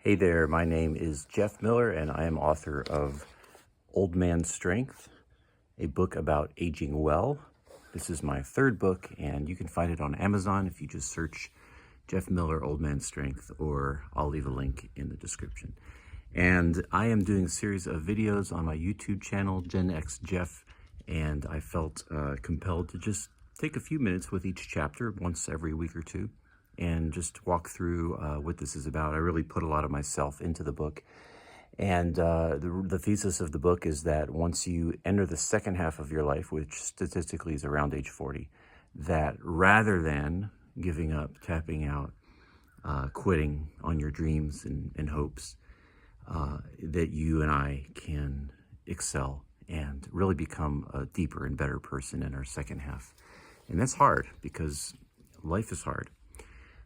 Hey there, my name is Jeff Miller, and I am author of Old Man Strength, a book about aging well. This is my third book, and you can find it on Amazon if you just search Jeff Miller, Old Man Strength, or I'll leave a link in the description. And I am doing a series of videos on my YouTube channel, Gen X Jeff, and I felt compelled to just take a few minutes with each chapter once every week or two and just walk through what this is about. I really put a lot of myself into the book. And the thesis of the book is that once you enter the second half of your life, which statistically is around age 40, that rather than giving up, tapping out, quitting on your dreams and hopes, that you and I can excel and really become a deeper and better person in our second half. And that's hard because life is hard.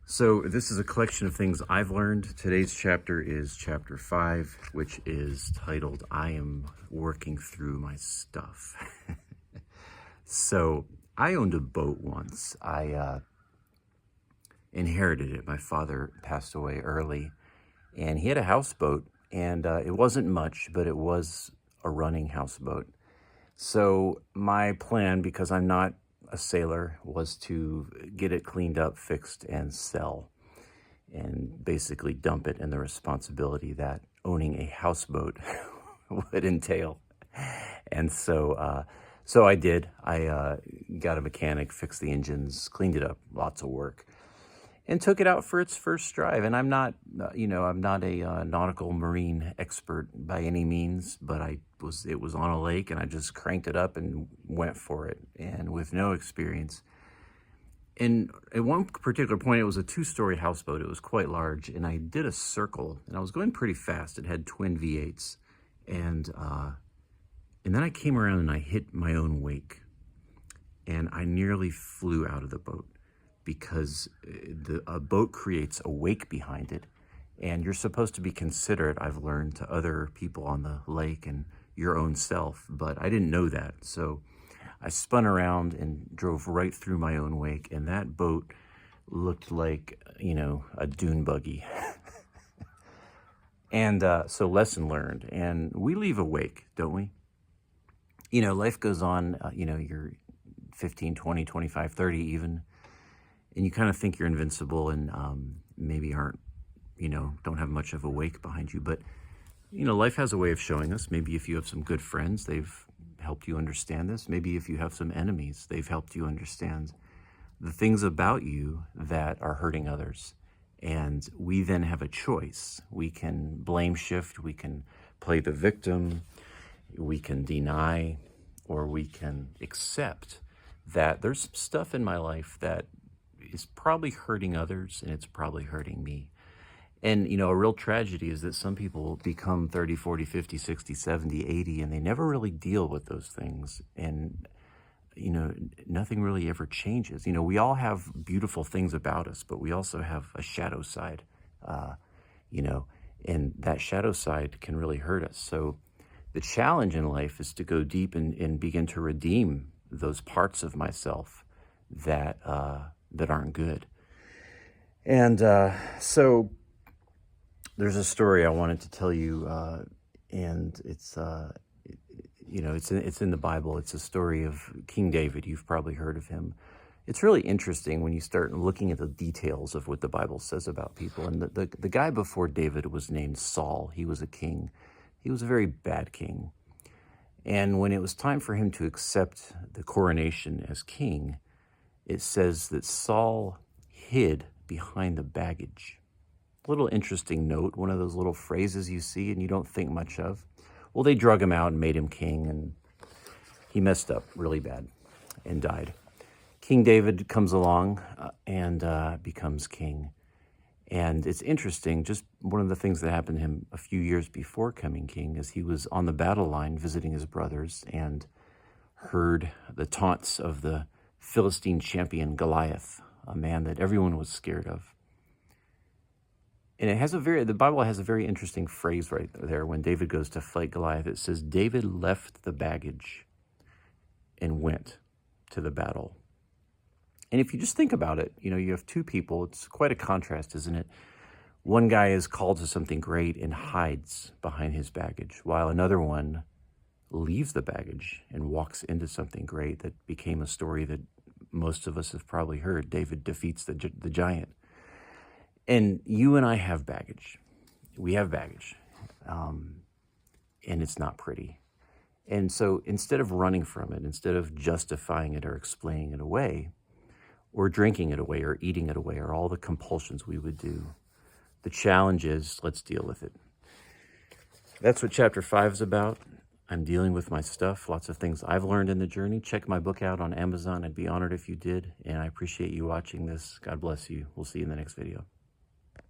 So this is a collection of things I've learned. Today's chapter is chapter 5, which is titled, I Am Working Through My Stuff. So I owned a boat once. I inherited it. My father passed away early, and he had a houseboat, and it wasn't much, but it was a running houseboat. So my plan, because I'm not a sailor, was to get it cleaned up, fixed, and sell, and basically dump it in the responsibility that owning a houseboat would entail. And so I did. I got a mechanic, fixed the engines, cleaned it up, lots of work, and took it out for its first drive. And I'm not, I'm not a nautical marine expert by any means, but it was on a lake, and I just cranked it up and went for it, and with no experience. And at one particular point, it was a 2-story houseboat. It was quite large, and I did a circle, and I was going pretty fast. It had twin V8s, and then I came around and I hit my own wake, and I nearly flew out of the boat, because a boat creates a wake behind it, and you're supposed to be considerate, I've learned, to other people on the lake and your own self, but I didn't know that. So I spun around and drove right through my own wake, and that boat looked like, a dune buggy. And so lesson learned, and we leave a wake, don't we? Life goes on, you're 15, 20, 25, 30 even, and you kind of think you're invincible and maybe aren't, don't have much of a wake behind you. But, life has a way of showing us. Maybe if you have some good friends, they've helped you understand this. Maybe if you have some enemies, they've helped you understand the things about you that are hurting others. And we then have a choice. We can blame shift, we can play the victim, we can deny, or we can accept that there's some stuff in my life that is probably hurting others, and it's probably hurting me. And, a real tragedy is that some people become 30, 40, 50, 60, 70, 80, and they never really deal with those things. And, nothing really ever changes. We all have beautiful things about us, but we also have a shadow side, and that shadow side can really hurt us. So the challenge in life is to go deep and begin to redeem those parts of myself that aren't good. And so there's a story I wanted to tell you, and it's it's in the Bible. It's a story of King David. You've probably heard of him. It's really interesting when you start looking at the details of what the Bible says about people. And the guy before David was named Saul. He was a king. He was a very bad king. And when it was time for him to accept the coronation as king, it says that Saul hid behind the baggage. Little interesting note, one of those little phrases you see and you don't think much of. Well, they drug him out and made him king, and he messed up really bad and died. King David comes along and becomes king. And it's interesting, just one of the things that happened to him a few years before coming king is he was on the battle line visiting his brothers and heard the taunts of the Philistine champion Goliath, a man that everyone was scared of. And the Bible has a very interesting phrase right there when David goes to fight Goliath. It says, David left the baggage and went to the battle. And if you just think about it, you have two people. It's quite a contrast, isn't it? One guy is called to something great and hides behind his baggage, while another one leaves the baggage and walks into something great that became a story that most of us have probably heard. David defeats the giant. And you and I have baggage. We have baggage. And it's not pretty. And so instead of running from it, instead of justifying it or explaining it away, or drinking it away, or eating it away, or all the compulsions we would do, the challenge is, let's deal with it. That's what chapter 5 is about. I'm dealing with my stuff, lots of things I've learned in the journey. Check my book out on Amazon. I'd be honored if you did, and I appreciate you watching this. God bless you. We'll see you in the next video.